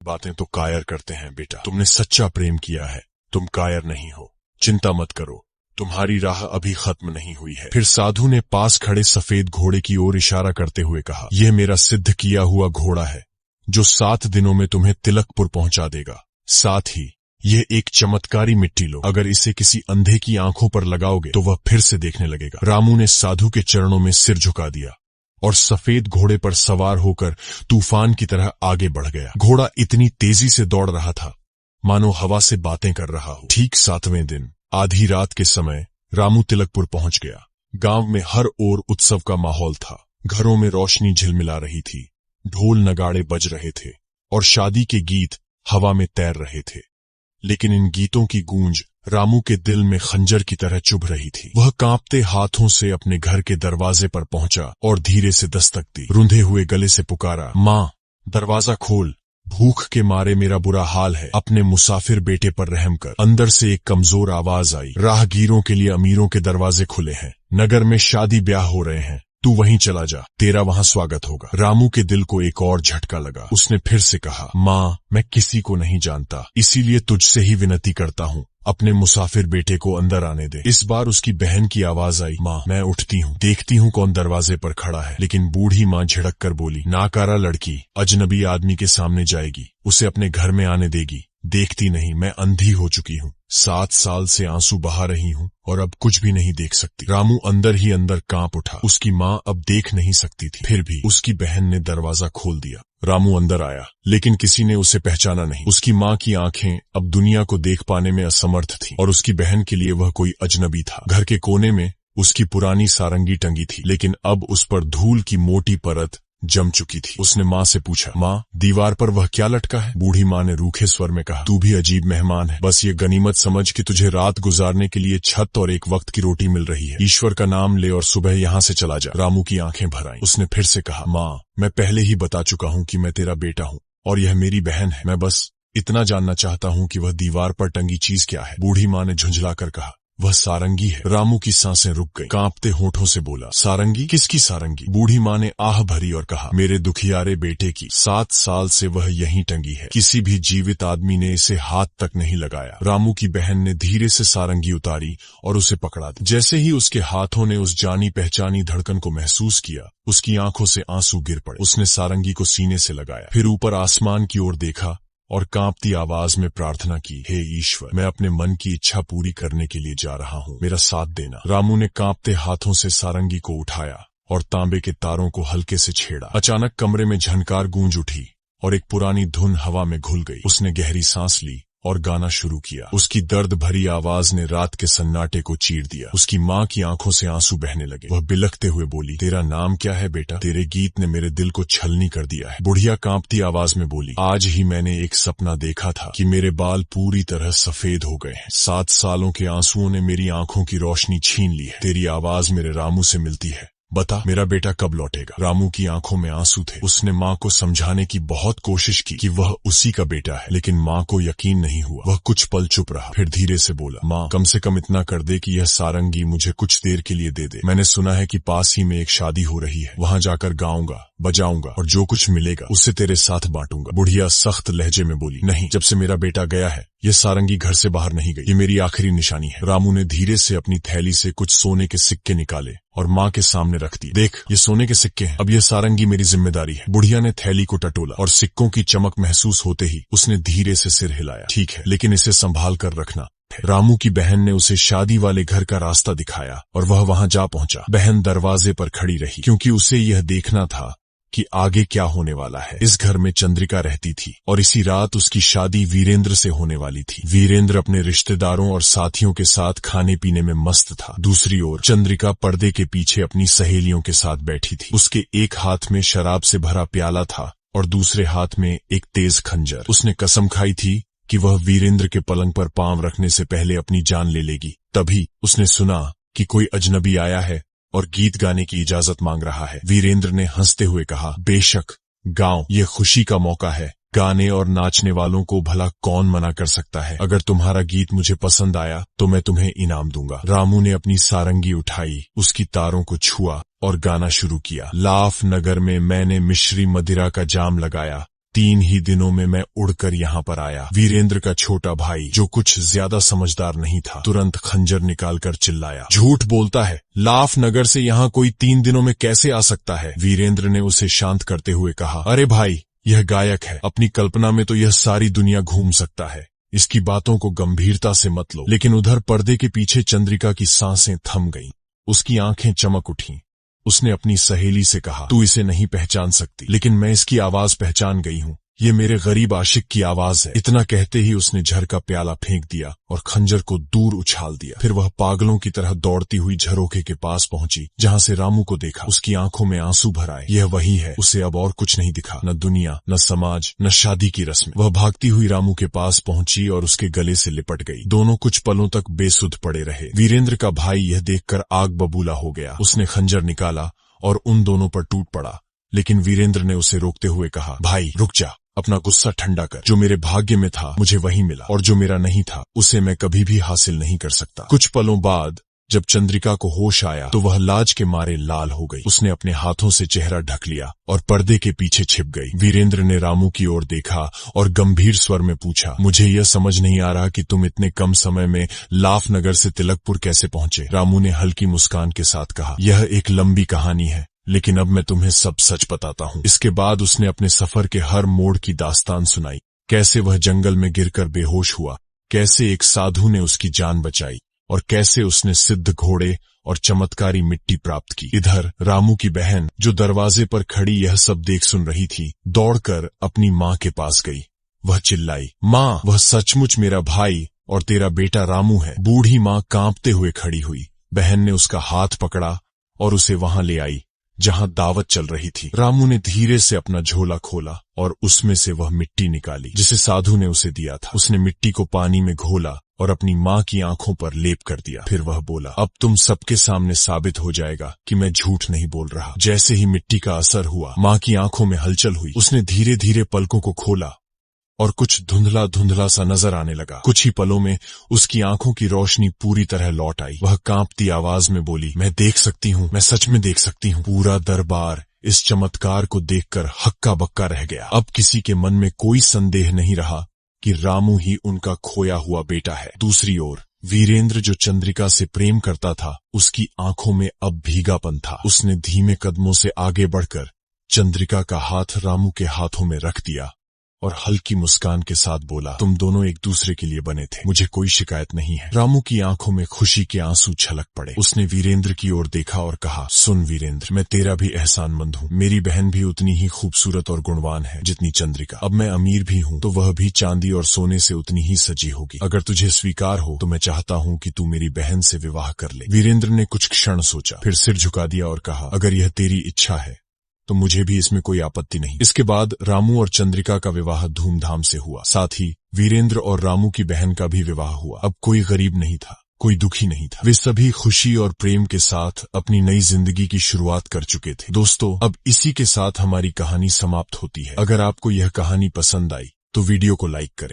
बातें तो कायर करते हैं बेटा। तुमने सच्चा प्रेम किया है, तुम कायर नहीं हो। चिंता मत करो, तुम्हारी राह अभी खत्म नहीं हुई है। फिर साधु ने पास खड़े सफेद घोड़े की ओर इशारा करते हुए कहा, यह मेरा सिद्ध किया हुआ घोड़ा है जो 7 दिनों में तुम्हें तिलकपुर पहुंचा देगा। साथ ही यह एक चमत्कारी मिट्टी लो, अगर इसे किसी अंधे की आंखों पर लगाओगे तो वह फिर से देखने लगेगा। रामू ने साधु के चरणों में सिर झुका दिया और सफेद घोड़े पर सवार होकर तूफान की तरह आगे बढ़ गया। घोड़ा इतनी तेजी से दौड़ रहा था मानो हवा से बातें कर रहा हो। ठीक 7वें दिन आधी रात के समय रामू तिलकपुर पहुंच गया। गांव में हर ओर उत्सव का माहौल था। घरों में रोशनी झिलमिला रही थी, ढोल नगाड़े बज रहे थे और शादी के गीत हवा में तैर रहे थे। लेकिन इन गीतों की गूंज रामू के दिल में खंजर की तरह चुभ रही थी। वह कांपते हाथों से अपने घर के दरवाजे पर पहुंचा और धीरे से दस्तक दी। रुंधे हुए गले से पुकारा, माँ दरवाजा खोल, भूख के मारे मेरा बुरा हाल है, अपने मुसाफिर बेटे पर रहम कर। अंदर से एक कमजोर आवाज आई, राहगीरों के लिए अमीरों के दरवाजे खुले हैं, नगर में शादी ब्याह हो रहे हैं, तू वहीं चला जा, तेरा वहां स्वागत होगा। रामू के दिल को एक और झटका लगा। उसने फिर से कहा, माँ मैं किसी को नहीं जानता, इसीलिए तुझसे ही विनती करता हूँ, अपने मुसाफिर बेटे को अंदर आने दे। इस बार उसकी बहन की आवाज आई, माँ मैं उठती हूँ, देखती हूँ कौन दरवाजे पर खड़ा है। लेकिन बूढ़ी माँ झिड़क कर बोली, नाकारा लड़की अजनबी आदमी के सामने जाएगी, उसे अपने घर में आने देगी, देखती नहीं मैं अंधी हो चुकी हूँ, 7 साल से आंसू बहा रही हूँ और अब कुछ भी नहीं देख सकती। रामू अंदर ही अंदर कांप उठा। उसकी माँ अब देख नहीं सकती थी, फिर भी उसकी बहन ने दरवाजा खोल दिया। रामू अंदर आया, लेकिन किसी ने उसे पहचाना नहीं। उसकी माँ की आंखें अब दुनिया को देख पाने में असमर्थ थीं और उसकी बहन के लिए वह कोई अजनबी था। घर के कोने में उसकी पुरानी सारंगी टंगी थी, लेकिन अब उस पर धूल की मोटी परत जम चुकी थी। उसने माँ से पूछा, माँ दीवार पर वह क्या लटका है? बूढ़ी माँ ने रूखे स्वर में कहा, तू भी अजीब मेहमान है, बस ये गनीमत समझ कि तुझे रात गुजारने के लिए छत और एक वक्त की रोटी मिल रही है। ईश्वर का नाम ले और सुबह यहाँ से चला जा। रामू की आंखें भर आईं। उसने फिर से कहा, माँ मैं पहले ही बता चुका हूँ कि मैं तेरा बेटा हूँ और यह मेरी बहन है, मैं बस इतना जानना चाहता हूँ कि वह दीवार पर टंगी चीज क्या है। बूढ़ी माँ ने झुंझलाकर कहा, वह सारंगी है। रामू की सांसें रुक गईं। कांपते होठों से बोला, सारंगी? किसकी सारंगी? बूढ़ी माँ ने आह भरी और कहा, मेरे दुखियारे बेटे की। 7 साल से वह यहीं टंगी है, किसी भी जीवित आदमी ने इसे हाथ तक नहीं लगाया। रामू की बहन ने धीरे से सारंगी उतारी और उसे पकड़ा दी। जैसे ही उसके हाथों ने उस जानी पहचानी धड़कन को महसूस किया, उसकी आंखों से आंसू गिर पड़े। उसने सारंगी को सीने से लगाया, फिर ऊपर आसमान की ओर देखा और कांपती आवाज में प्रार्थना की, हे ईश्वर मैं अपने मन की इच्छा पूरी करने के लिए जा रहा हूँ, मेरा साथ देना। रामू ने कांपते हाथों से सारंगी को उठाया और तांबे के तारों को हल्के से छेड़ा। अचानक कमरे में झनकार गूंज उठी और एक पुरानी धुन हवा में घुल गई। उसने गहरी सांस ली और गाना शुरू किया। उसकी दर्द भरी आवाज ने रात के सन्नाटे को चीर दिया। उसकी माँ की आंखों से आंसू बहने लगे। वह बिलखते हुए बोली, तेरा नाम क्या है बेटा? तेरे गीत ने मेरे दिल को छलनी कर दिया है। बुढ़िया कांपती आवाज में बोली, आज ही मैंने एक सपना देखा था कि मेरे बाल पूरी तरह सफेद हो गए हैं। 7 सालों के आंसुओं ने मेरी आंखों की रोशनी छीन ली है। तेरी आवाज मेरे रामू से मिलती है, बता मेरा बेटा कब लौटेगा? रामू की आंखों में आंसू थे। उसने माँ को समझाने की बहुत कोशिश की कि वह उसी का बेटा है, लेकिन माँ को यकीन नहीं हुआ। वह कुछ पल चुप रहा, फिर धीरे से बोला, माँ कम से कम इतना कर दे कि यह सारंगी मुझे कुछ देर के लिए दे दे। मैंने सुना है कि पास ही में एक शादी हो रही है, वहां जाकर गाऊंगा, बजाऊंगा और जो कुछ मिलेगा उससे तेरे साथ बांटूंगा। बुढ़िया सख्त लहजे में बोली, नहीं, जब से मेरा बेटा गया है यह सारंगी घर से बाहर नहीं गई, ये मेरी आखिरी निशानी है। रामू ने धीरे से अपनी थैली से कुछ सोने के सिक्के निकाले और माँ के सामने रख दिए। देख ये सोने के सिक्के हैं, अब यह सारंगी मेरी जिम्मेदारी है। बुढ़िया ने थैली को टटोला और सिक्कों की चमक महसूस होते ही उसने धीरे से सिर हिलाया, ठीक है, लेकिन इसे संभाल कर रखना। रामू की बहन ने उसे शादी वाले घर का रास्ता दिखाया और वह वहां जा पहुंचा। बहन दरवाजे पर खड़ी रही क्योंकि उसे यह देखना था कि आगे क्या होने वाला है। इस घर में चंद्रिका रहती थी और इसी रात उसकी शादी वीरेंद्र से होने वाली थी। वीरेंद्र अपने रिश्तेदारों और साथियों के साथ खाने पीने में मस्त था। दूसरी ओर चंद्रिका पर्दे के पीछे अपनी सहेलियों के साथ बैठी थी। उसके एक हाथ में शराब से भरा प्याला था और दूसरे हाथ में एक तेज खंजर। उसने कसम खाई थी कि वह वीरेंद्र के पलंग पर पांव रखने से पहले अपनी जान ले लेगी। तभी उसने सुना कि कोई अजनबी आया है और गीत गाने की इजाजत मांग रहा है। वीरेंद्र ने हंसते हुए कहा, बेशक गाओ, ये खुशी का मौका है, गाने और नाचने वालों को भला कौन मना कर सकता है। अगर तुम्हारा गीत मुझे पसंद आया तो मैं तुम्हें इनाम दूंगा। रामू ने अपनी सारंगी उठाई, उसकी तारों को छुआ और गाना शुरू किया। लाफ नगर में मैंने मिश्री मदिरा का जाम लगाया, 3 ही दिनों में मैं उड़कर यहाँ पर आया। वीरेंद्र का छोटा भाई, जो कुछ ज्यादा समझदार नहीं था, तुरंत खंजर निकालकर चिल्लाया, झूठ बोलता है, लाफ नगर से यहाँ कोई 3 दिनों में कैसे आ सकता है। वीरेंद्र ने उसे शांत करते हुए कहा, अरे भाई, यह गायक है, अपनी कल्पना में तो यह सारी दुनिया घूम सकता है, इसकी बातों को गंभीरता से मत लो। लेकिन उधर पर्दे के पीछे चंद्रिका की सांसें थम गईं, उसकी आंखें चमक उठीं। उसने अपनी सहेली से कहा, तू इसे नहीं पहचान सकती, लेकिन मैं इसकी आवाज पहचान गई हूँ, ये मेरे गरीब आशिक की आवाज है। इतना कहते ही उसने झर का प्याला फेंक दिया और खंजर को दूर उछाल दिया। फिर वह पागलों की तरह दौड़ती हुई झरोखे के पास पहुंची, जहां से रामू को देखा। उसकी आंखों में आंसू भर आए। यह वही है, उसे अब और कुछ नहीं दिखा, न दुनिया, न समाज, न शादी की रस्में। वह भागती हुई रामू के पास पहुंची और उसके गले से लिपट गई। दोनों कुछ पलों तक बेसुध पड़े रहे। वीरेंद्र का भाई यह देखकर आग बबूला हो गया। उसने खंजर निकाला और उन दोनों पर टूट पड़ा, लेकिन वीरेंद्र ने उसे रोकते हुए कहा, भाई रुक जा, अपना गुस्सा ठंडा कर। जो मेरे भाग्य में था मुझे वही मिला, और जो मेरा नहीं था उसे मैं कभी भी हासिल नहीं कर सकता। कुछ पलों बाद जब चंद्रिका को होश आया तो वह लाज के मारे लाल हो गई। उसने अपने हाथों से चेहरा ढक लिया और पर्दे के पीछे छिप गई। वीरेंद्र ने रामू की ओर देखा और गंभीर स्वर में पूछा, मुझे यह समझ नहीं आ रहा कि तुम इतने कम समय में लाफ नगर से तिलकपुर कैसे पहुंचे। रामू ने हल्की मुस्कान के साथ कहा, यह एक लंबी कहानी है, लेकिन अब मैं तुम्हें सब सच बताता हूँ। इसके बाद उसने अपने सफर के हर मोड़ की दास्तान सुनाई, कैसे वह जंगल में गिरकर बेहोश हुआ, कैसे एक साधु ने उसकी जान बचाई, और कैसे उसने सिद्ध घोड़े और चमत्कारी मिट्टी प्राप्त की। इधर रामू की बहन, जो दरवाजे पर खड़ी यह सब देख सुन रही थी, दौड़कर अपनी माँ के पास गई। वह चिल्लाई, माँ, वह सचमुच मेरा भाई और तेरा बेटा रामू है। बूढ़ी माँ कांपते हुए खड़ी हुई। बहन ने उसका हाथ पकड़ा और उसे वहां ले आई जहां दावत चल रही थी। रामू ने धीरे से अपना झोला खोला और उसमें से वह मिट्टी निकाली जिसे साधु ने उसे दिया था। उसने मिट्टी को पानी में घोला और अपनी माँ की आंखों पर लेप कर दिया। फिर वह बोला, अब तुम सबके सामने साबित हो जाएगा कि मैं झूठ नहीं बोल रहा। जैसे ही मिट्टी का असर हुआ, माँ की आंखों में हलचल हुई। उसने धीरे धीरे पलकों को खोला और कुछ धुंधला धुंधला सा नजर आने लगा। कुछ ही पलों में उसकी आंखों की रोशनी पूरी तरह लौट आई। वह कांपती आवाज में बोली, मैं देख सकती हूँ, मैं सच में देख सकती हूँ। पूरा दरबार इस चमत्कार को देखकर हक्का बक्का रह गया। अब किसी के मन में कोई संदेह नहीं रहा कि रामू ही उनका खोया हुआ बेटा है। दूसरी ओर वीरेंद्र, जो चंद्रिका से प्रेम करता था, उसकी आंखों में अब भीगापन था। उसने धीमे कदमों से आगे बढ़कर चंद्रिका का हाथ रामू के हाथों में रख दिया और हल्की मुस्कान के साथ बोला, तुम दोनों एक दूसरे के लिए बने थे, मुझे कोई शिकायत नहीं है। रामू की आंखों में खुशी के आंसू छलक पड़े। उसने वीरेंद्र की ओर देखा और कहा, सुन वीरेंद्र, मैं तेरा भी एहसानमंद हूँ। मेरी बहन भी उतनी ही खूबसूरत और गुणवान है जितनी चंद्रिका। अब मैं अमीर भी हूँ तो वह भी चांदी और सोने से उतनी ही सजी होगी। अगर तुझे स्वीकार हो तो मैं चाहता हूँ कि तू मेरी बहन से विवाह कर ले। वीरेंद्र ने कुछ क्षण सोचा, फिर सिर झुका दिया और कहा, अगर यह तेरी इच्छा है तो मुझे भी इसमें कोई आपत्ति नहीं। इसके बाद रामू और चंद्रिका का विवाह धूमधाम से हुआ। साथ ही वीरेंद्र और रामू की बहन का भी विवाह हुआ। अब कोई गरीब नहीं था, कोई दुखी नहीं था। वे सभी खुशी और प्रेम के साथ अपनी नई जिंदगी की शुरुआत कर चुके थे। दोस्तों, अब इसी के साथ हमारी कहानी समाप्त होती है। अगर आपको यह कहानी पसंद आई तो वीडियो को लाइक करें।